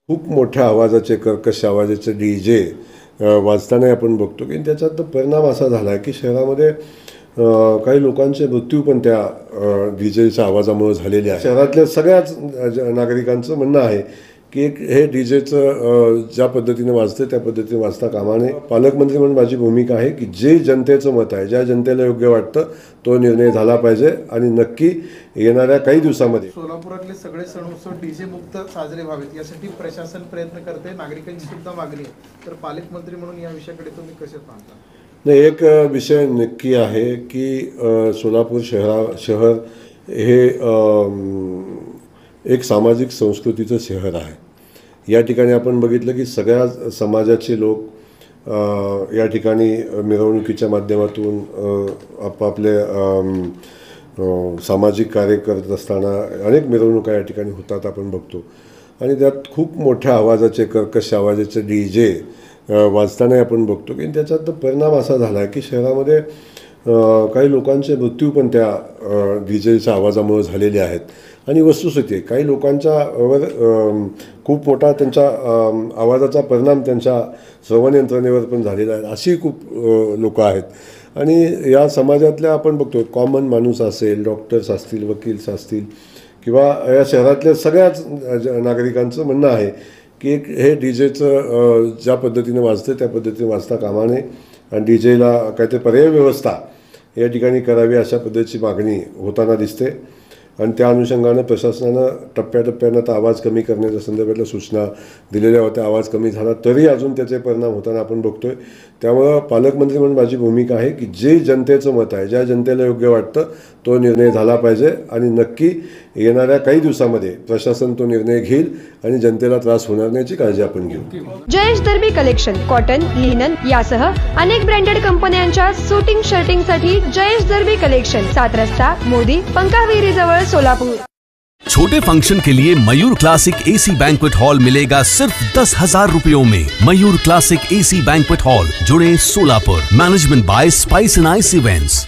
खूप मोठ्या आवाजाचे कर्कश आवाजाचे डीजे वाजताना आपण बघतो की त्याच्यात परिणाम असा झाला आहे की शहरामध्ये काही लोकांचे मृत्यू पण त्या डीजेच्या आवाजामुळे झालेले आहे. शहरातल्या सगळ्याच नागरिकांचं म्हणणं आहे की हे डीजेचं ज्या पद्धतीने वाजतं त्या पद्धतीने वाजता कामा नये. पालकमंत्री म्हणून माझी भूमिका आहे की जे जनतेचं मत आहे, ज्या जनतेला योग्य वाटतं तो निर्णय झाला पाहिजे आणि नक्की येणाऱ्या काही दिवसामध्ये सोलापुरातले सगळे सण उत्सव डीजे मुक्त साजरे व्हावेत यासाठी प्रशासन प्रयत्न करते, नागरिकांची सुद्धा मागणी आहे. तर पालकमंत्री म्हणून या विषयाकडे तुम्ही कसे पाहता? नाही, एक विषय नक्की आहे की सोलापूर शहर हे एक सामाजिक संस्कृतीचं शहर आहे. या ठिकाणी आपण बघितलं की सगळ्या समाजाचे लोक या ठिकाणी मिरवणुकीच्या माध्यमातून आपापले सामाजिक कार्य करत असताना अनेक मिरवणुका या ठिकाणी होतात आपण बघतो. आणि त्यात खूप मोठ्या आवाजाचे कर्कश आवाजाचे डीजे वाजताना आपण बघतो की त्याच्यात परिणाम असा झाला आहे की शहरामध्ये काही लोकांचे मृत्यू पण त्या डीजेच्या आवाजामुळे झालेले आहेत. आणि वस्तुस्थिती काही लोकांच्यावर खूप मोठा त्यांच्या आवाजाचा परिणाम त्यांच्या श्रवण यंत्रणेवर पण झालेला आहे. अशी खूप लोकं आहेत. आणि या समाजातल्या आपण बघतो कॉमन माणूस असेल, डॉक्टर्स असतील, वकील्स असतील किंवा या शहरातल्या सगळ्याच नागरिकांचं म्हणणं आहे की हे डीजेचं ज्या पद्धतीने वाजतं त्या पद्धतीने वाजता कामा नये आणि डीजेला काहीतरी पर्याय व्यवस्था या ठिकाणी करावी अशा पद्धतीची मागणी होताना दिसते. आणि त्या अनुषंगानं प्रशासनानं टप्प्याटप्प्यानं आता आवाज कमी करण्याच्या संदर्भातल्या सूचना दिलेल्या होत्या. आवाज कमी झाला तरी अजून त्याचे परिणाम होताना आपण बघतोय. त्यामुळं पालकमंत्री म्हणून माझी भूमिका आहे की जे जनतेचं मत आहे, ज्या जनतेला योग्य वाटतं तो निर्णय झाला पाहिजे आणि नक्की येणाऱ्या काही दिवसामध्ये प्रशासन तो निर्णय घेईल आणि जनतेला त्रास होणार नाही याची काळजी आपण घेऊ. जयेश दर्बी कलेक्शन कॉटन, लिनन यासह अनेक ब्रँडेड कंपन्यांच्या शूटिंग शर्टिंगसाठी जयेश दर्बी कलेक्शन, 7 रस्ता मोदी पंकाविरी जवळ सोलापुर. छोटे फंक्शन के लिए Mayur classic AC banquet hall मिलेगा सिर्फ 10,000 रुपयों में। Mayur classic AC banquet hall, जुड़े Solapur. Management by spice and ice events.